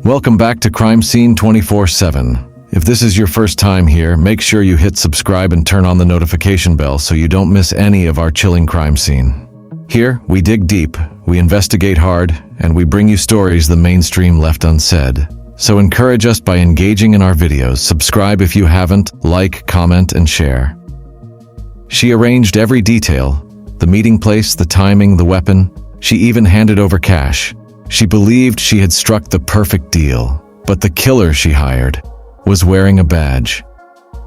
Welcome back to Crime Scene 24/7. If this is your first time here, make sure you hit subscribe and turn on the notification bell so you don't miss any of our chilling crime scene. Here, we dig deep, we investigate hard, and we bring you stories the mainstream left unsaid. So encourage us by engaging in our videos, subscribe if you haven't, like, comment, and share. She arranged every detail, the meeting place, the timing, the weapon. She even handed over cash. She believed she had struck the perfect deal, but the killer she hired was wearing a badge.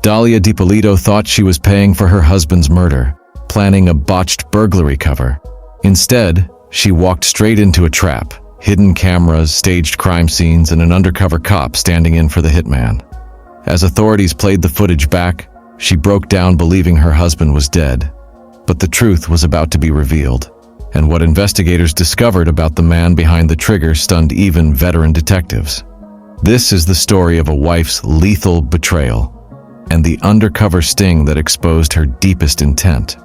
Dalia Dippolito thought she was paying for her husband's murder, planning a botched burglary cover. Instead, she walked straight into a trap, hidden cameras, staged crime scenes, and an undercover cop standing in for the hitman. As authorities played the footage back, she broke down believing her husband was dead. But the truth was about to be revealed, and what investigators discovered about the man behind the trigger stunned even veteran detectives. This is the story of a wife's lethal betrayal, and the undercover sting that exposed her deepest intent.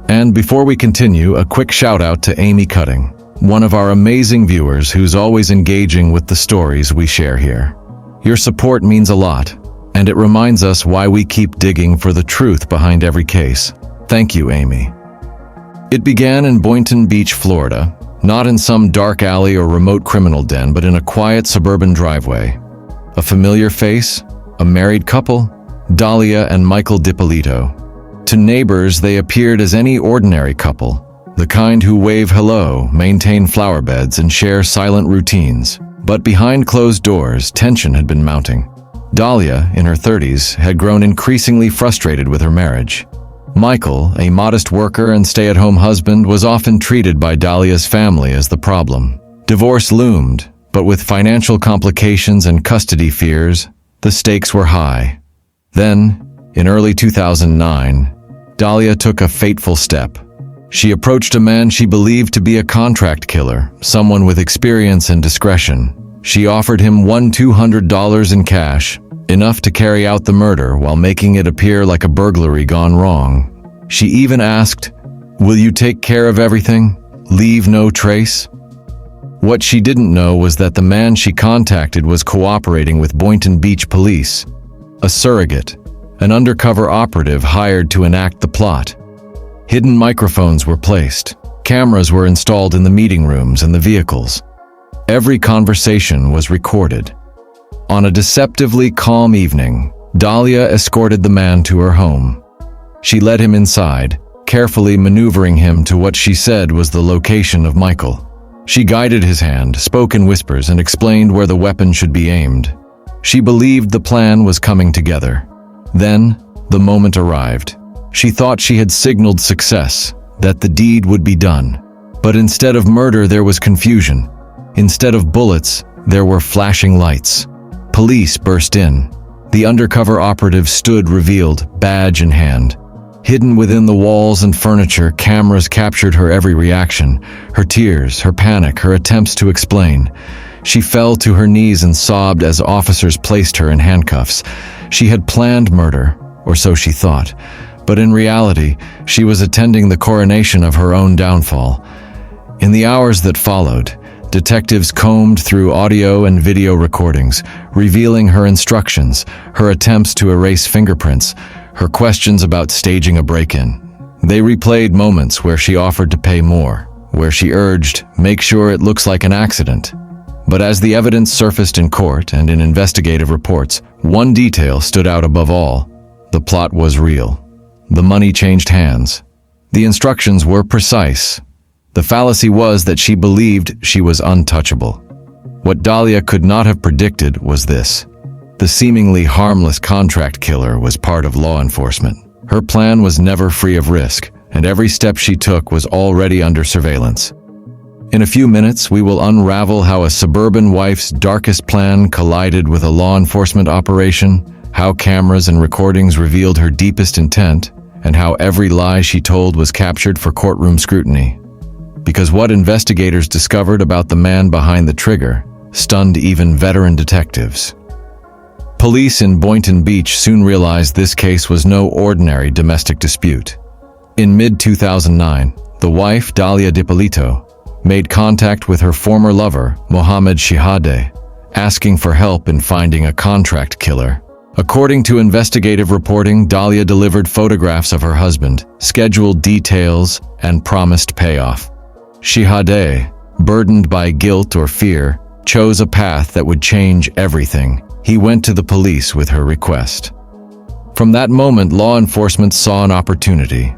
And before we continue, a quick shout out to Amy Cutting, one of our amazing viewers who's always engaging with the stories we share here. Your support means a lot, and it reminds us why we keep digging for the truth behind every case. Thank you, Amy. It began in Boynton Beach, Florida, not in some dark alley or remote criminal den, but in a quiet suburban driveway. A familiar face, a married couple, Dalia and Michael Dippolito. To neighbors, they appeared as any ordinary couple, the kind who wave hello, maintain flower beds, and share silent routines. But behind closed doors, tension had been mounting. Dalia, in her 30s, had grown increasingly frustrated with her marriage. Michael, a modest worker and stay-at-home husband, was often treated by Dalia's family as the problem. Divorce loomed, but with financial complications and custody fears, the stakes were high. Then, in early 2009, Dalia took a fateful step. She approached a man she believed to be a contract killer, someone with experience and discretion. She offered him $200 in cash, enough to carry out the murder while making it appear like a burglary gone wrong. She even asked, "Will you take care of everything? Leave no trace?" What she didn't know was that the man she contacted was cooperating with Boynton Beach police, a surrogate, an undercover operative hired to enact the plot. Hidden microphones were placed, cameras were installed in the meeting rooms and the vehicles. Every conversation was recorded. On a deceptively calm evening, Dalia escorted the man to her home. She led him inside, carefully maneuvering him to what she said was the location of Michael. She guided his hand, spoke in whispers, and explained where the weapon should be aimed. She believed the plan was coming together. Then, the moment arrived. She thought she had signaled success, that the deed would be done. But instead of murder, there was confusion. Instead of bullets, there were flashing lights. Police burst in. The undercover operative stood revealed, badge in hand. Hidden within the walls and furniture, cameras captured her every reaction, her tears, her panic, her attempts to explain. She fell to her knees and sobbed as officers placed her in handcuffs. She had planned murder, or so she thought. But in reality, she was attending the coronation of her own downfall. In the hours that followed, detectives combed through audio and video recordings, revealing her instructions, her attempts to erase fingerprints, her questions about staging a break-in. They replayed moments where she offered to pay more, where she urged, "Make sure it looks like an accident." But as the evidence surfaced in court and in investigative reports, one detail stood out above all. The plot was real. The money changed hands. The instructions were precise. The fallacy was that she believed she was untouchable. What Dalia could not have predicted was this. The seemingly harmless contract killer was part of law enforcement. Her plan was never free of risk, and every step she took was already under surveillance. In a few minutes, we will unravel how a suburban wife's darkest plan collided with a law enforcement operation, how cameras and recordings revealed her deepest intent, and how every lie she told was captured for courtroom scrutiny. Because what investigators discovered about the man behind the trigger stunned even veteran detectives. Police in Boynton Beach soon realized this case was no ordinary domestic dispute. In mid-2009, the wife, Dalia Dippolito, made contact with her former lover, Mohammed Shihadeh, asking for help in finding a contract killer. According to investigative reporting, Dalia delivered photographs of her husband, scheduled details, and promised payoff. Shihadeh, burdened by guilt or fear, chose a path that would change everything. He went to the police with her request. From that moment, law enforcement saw an opportunity.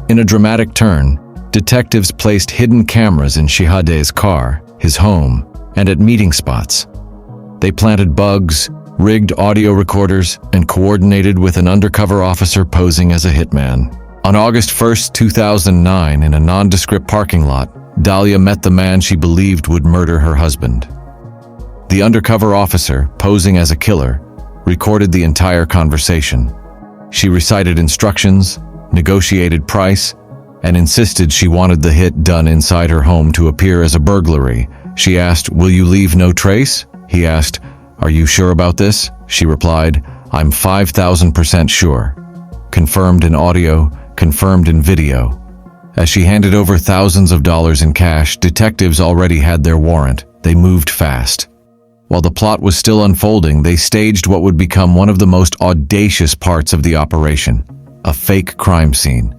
In a dramatic turn, detectives placed hidden cameras in Shihadeh's car, his home, and at meeting spots. They planted bugs, rigged audio recorders, and coordinated with an undercover officer posing as a hitman. On August 1, 2009, in a nondescript parking lot, Dalia met the man she believed would murder her husband. The undercover officer, posing as a killer, recorded the entire conversation. She recited instructions, negotiated price, and insisted she wanted the hit done inside her home to appear as a burglary. She asked, "Will you leave no trace?" He asked, "Are you sure about this?" She replied, "I'm 5,000% sure." Confirmed in audio, confirmed in video. As she handed over thousands of dollars in cash, detectives already had their warrant. They moved fast. While the plot was still unfolding, they staged what would become one of the most audacious parts of the operation: a fake crime scene.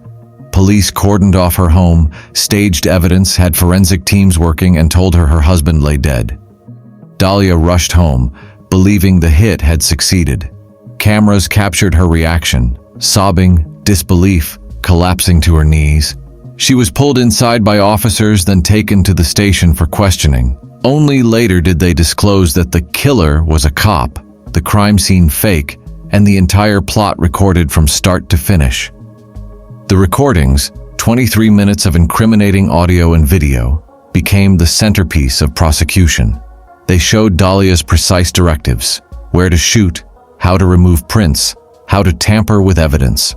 Police cordoned off her home, staged evidence, had forensic teams working, and told her husband lay dead. Dalia rushed home, believing the hit had succeeded. Cameras captured her reaction: sobbing, disbelief, collapsing to her knees. She was pulled inside by officers, then taken to the station for questioning. Only later did they disclose that the killer was a cop, the crime scene fake, and the entire plot recorded from start to finish. The recordings, 23 minutes of incriminating audio and video, became the centerpiece of prosecution. They showed Dalia's precise directives: where to shoot, how to remove prints, how to tamper with evidence.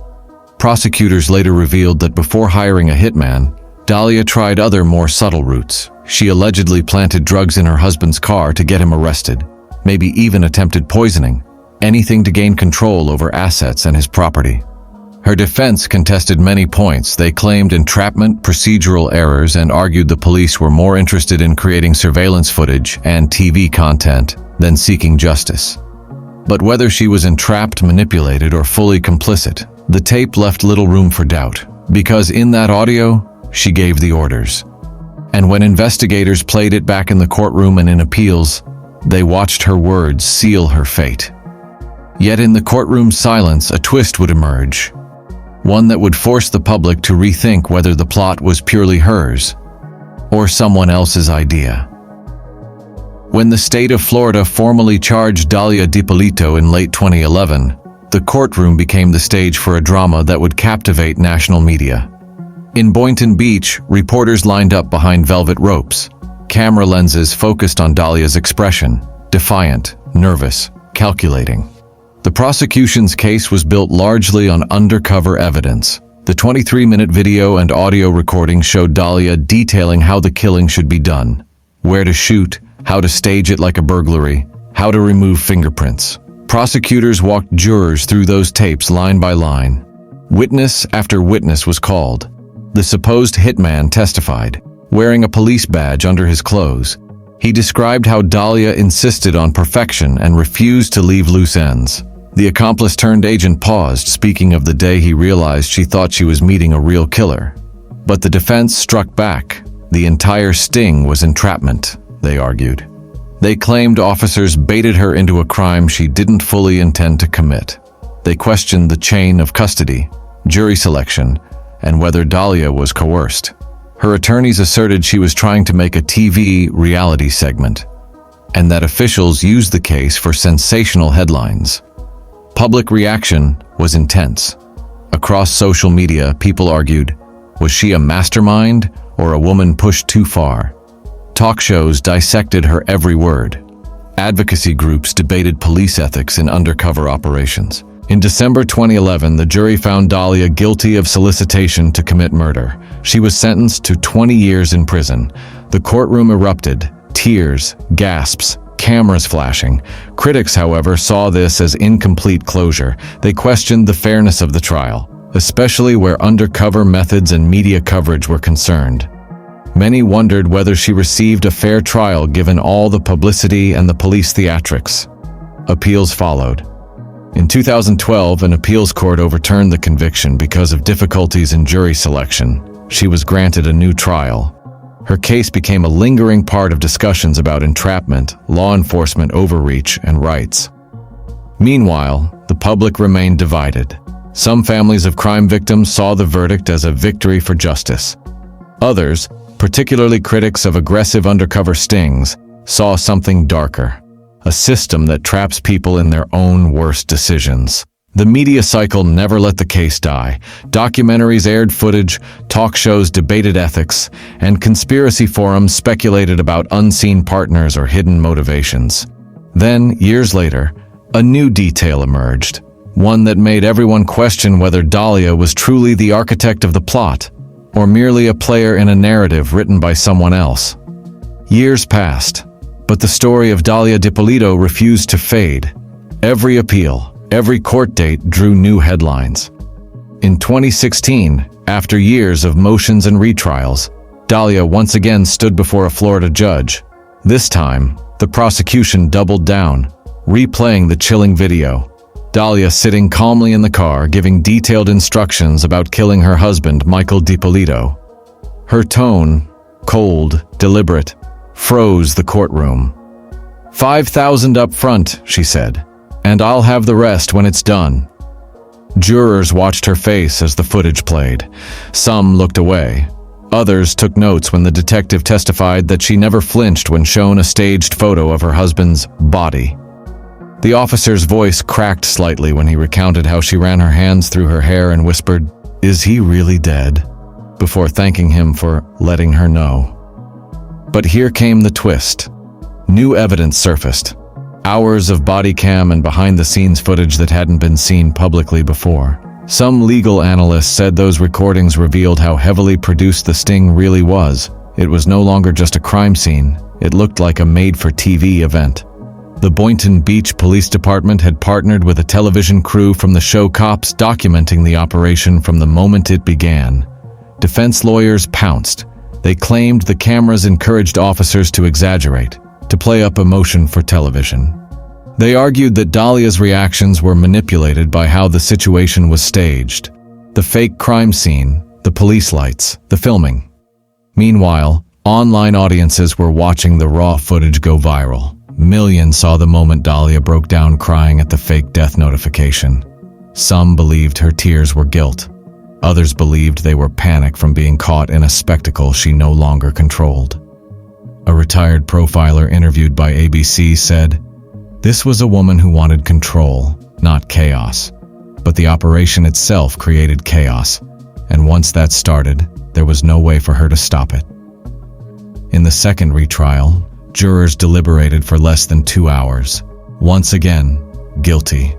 Prosecutors later revealed that before hiring a hitman, Dalia tried other more subtle routes. She allegedly planted drugs in her husband's car to get him arrested, maybe even attempted poisoning, anything to gain control over assets and his property. Her defense contested many points. They claimed entrapment, procedural errors, and argued the police were more interested in creating surveillance footage and TV content than seeking justice. But whether she was entrapped, manipulated, or fully complicit, the tape left little room for doubt, because in that audio, she gave the orders. And when investigators played it back in the courtroom and in appeals, they watched her words seal her fate. Yet in the courtroom silence, a twist would emerge. One that would force the public to rethink whether the plot was purely hers or someone else's idea. When the state of Florida formally charged Dalia Dippolito in late 2011, the courtroom became the stage for a drama that would captivate national media. In Boynton Beach, reporters lined up behind velvet ropes. Camera lenses focused on Dalia's expression: defiant, nervous, calculating. The prosecution's case was built largely on undercover evidence. The 23-minute video and audio recording showed Dalia detailing how the killing should be done, where to shoot, how to stage it like a burglary, how to remove fingerprints. Prosecutors walked jurors through those tapes line by line. Witness after witness was called. The supposed hitman testified, wearing a police badge under his clothes. He described how Dalia insisted on perfection and refused to leave loose ends. The accomplice-turned-agent paused, speaking of the day he realized she thought she was meeting a real killer. But the defense struck back. The entire sting was entrapment, they argued. They claimed officers baited her into a crime she didn't fully intend to commit. They questioned the chain of custody, jury selection, and whether Dalia was coerced. Her attorneys asserted she was trying to make a TV reality segment, and that officials used the case for sensational headlines. Public reaction was intense. Across social media, people argued, was she a mastermind or a woman pushed too far? Talk shows dissected her every word. Advocacy groups debated police ethics in undercover operations. In December 2011, the jury found Dalia guilty of solicitation to commit murder. She was sentenced to 20 years in prison. The courtroom erupted, tears, gasps, cameras flashing. Critics, however, saw this as incomplete closure. They questioned the fairness of the trial, especially where undercover methods and media coverage were concerned. Many wondered whether she received a fair trial given all the publicity and the police theatrics. Appeals followed. In 2012, an appeals court overturned the conviction because of difficulties in jury selection. She was granted a new trial. Her case became a lingering part of discussions about entrapment, law enforcement overreach, and rights. Meanwhile, the public remained divided. Some families of crime victims saw the verdict as a victory for justice. Others, particularly critics of aggressive undercover stings, saw something darker. A system that traps people in their own worst decisions. The media cycle never let the case die. Documentaries aired footage, talk shows debated ethics, and conspiracy forums speculated about unseen partners or hidden motivations. Then, years later, a new detail emerged. One that made everyone question whether Dalia was truly the architect of the plot, or merely a player in a narrative written by someone else. Years passed, but the story of Dalia Dippolito refused to fade. Every appeal, every court date drew new headlines. In 2016, after years of motions and retrials, Dalia once again stood before a Florida judge. This time, the prosecution doubled down, replaying the chilling video. Dalia sitting calmly in the car, giving detailed instructions about killing her husband, Michael Dippolito. Her tone, cold, deliberate, froze the courtroom. "5,000 up front," she said, "and I'll have the rest when it's done." Jurors watched her face as the footage played. Some looked away. Others took notes when the detective testified that she never flinched when shown a staged photo of her husband's body. The officer's voice cracked slightly when he recounted how she ran her hands through her hair and whispered, "Is he really dead?" before thanking him for letting her know. But here came the twist. New evidence surfaced. Hours of body cam and behind-the-scenes footage that hadn't been seen publicly before. Some legal analysts said those recordings revealed how heavily produced the sting really was. It was no longer just a crime scene. It looked like a made-for-TV event. The Boynton Beach Police Department had partnered with a television crew from the show Cops, documenting the operation from the moment it began. Defense lawyers pounced. They claimed the cameras encouraged officers to exaggerate, to play up emotion for television. They argued that Dalia's reactions were manipulated by how the situation was staged. The fake crime scene, the police lights, the filming. Meanwhile, online audiences were watching the raw footage go viral. Millions saw the moment Dalia broke down crying at the fake death notification. Some believed her tears were guilt. Others believed they were panic from being caught in a spectacle she no longer controlled. A retired profiler interviewed by ABC said, "This was a woman who wanted control, not chaos. But the operation itself created chaos, and once that started, there was no way for her to stop it." In the second retrial, jurors deliberated for less than 2 hours. Once again, guilty.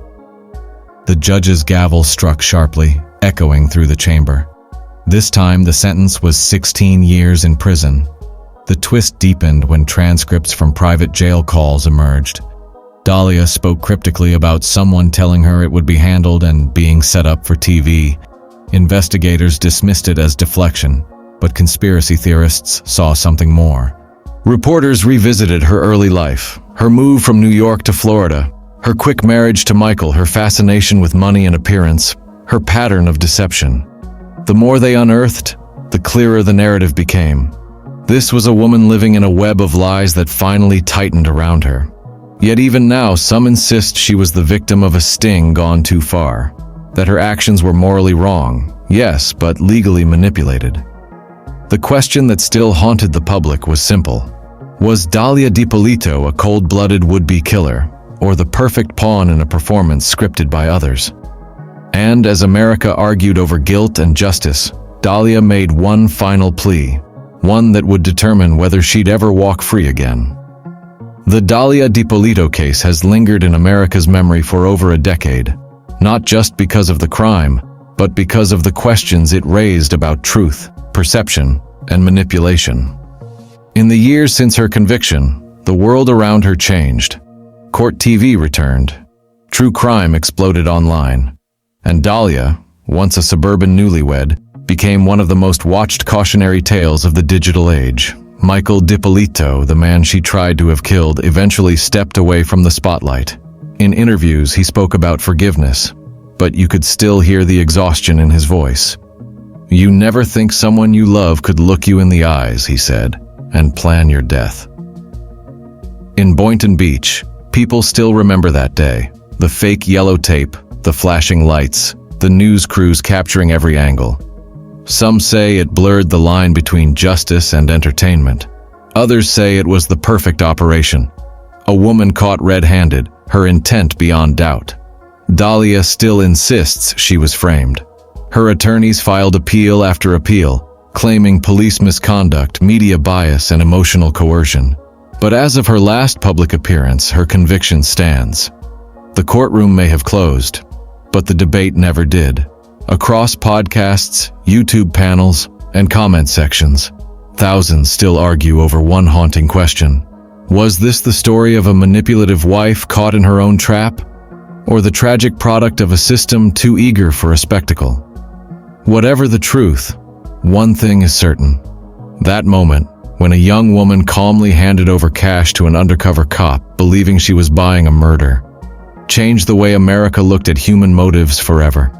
The judge's gavel struck sharply, echoing through the chamber. This time, the sentence was 16 years in prison. The twist deepened when transcripts from private jail calls emerged. Dalia spoke cryptically about someone telling her it would be handled and being set up for TV. Investigators dismissed it as deflection, but conspiracy theorists saw something more. Reporters revisited her early life, her move from New York to Florida, her quick marriage to Michael, her fascination with money and appearance, her pattern of deception. The more they unearthed, the clearer the narrative became. This was a woman living in a web of lies that finally tightened around her. Yet even now, some insist she was the victim of a sting gone too far, that her actions were morally wrong, yes, but legally manipulated. The question that still haunted the public was simple. Was Dalia Dippolito a cold-blooded would-be killer, or the perfect pawn in a performance scripted by others? And as America argued over guilt and justice, Dalia made one final plea, one that would determine whether she'd ever walk free again. The Dalia Dippolito case has lingered in America's memory for over a decade, not just because of the crime, but because of the questions it raised about truth, perception, and manipulation. In the years since her conviction, the world around her changed. Court TV returned. True crime exploded online. And Dalia, once a suburban newlywed, became one of the most watched cautionary tales of the digital age. Dalia Dippolito, the man she tried to have killed, eventually stepped away from the spotlight. In interviews, he spoke about forgiveness, but you could still hear the exhaustion in his voice. "You never think someone you love could look you in the eyes," he said, "and plan your death." In Boynton Beach, people still remember that day. The fake yellow tape, the flashing lights, the news crews capturing every angle. Some say it blurred the line between justice and entertainment. Others say it was the perfect operation. A woman caught red-handed, her intent beyond doubt. Dalia still insists she was framed. Her attorneys filed appeal after appeal, claiming police misconduct, media bias, and emotional coercion. But as of her last public appearance, her conviction stands. The courtroom may have closed, but the debate never did. Across podcasts, YouTube panels, and comment sections, thousands still argue over one haunting question. Was this the story of a manipulative wife caught in her own trap, or the tragic product of a system too eager for a spectacle? Whatever the truth, one thing is certain. That moment, when a young woman calmly handed over cash to an undercover cop, believing she was buying a murder, changed the way America looked at human motives forever.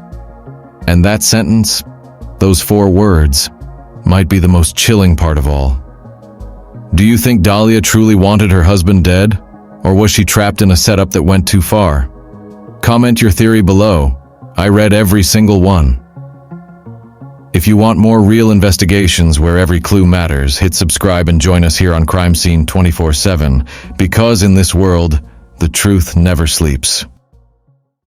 And that sentence, those 4 words, might be the most chilling part of all. Do you think Dalia truly wanted her husband dead, or was she trapped in a setup that went too far? Comment your theory below. I read every single one. If you want more real investigations where every clue matters, hit subscribe and join us here on Crime Scene 24/7, because in this world, the truth never sleeps.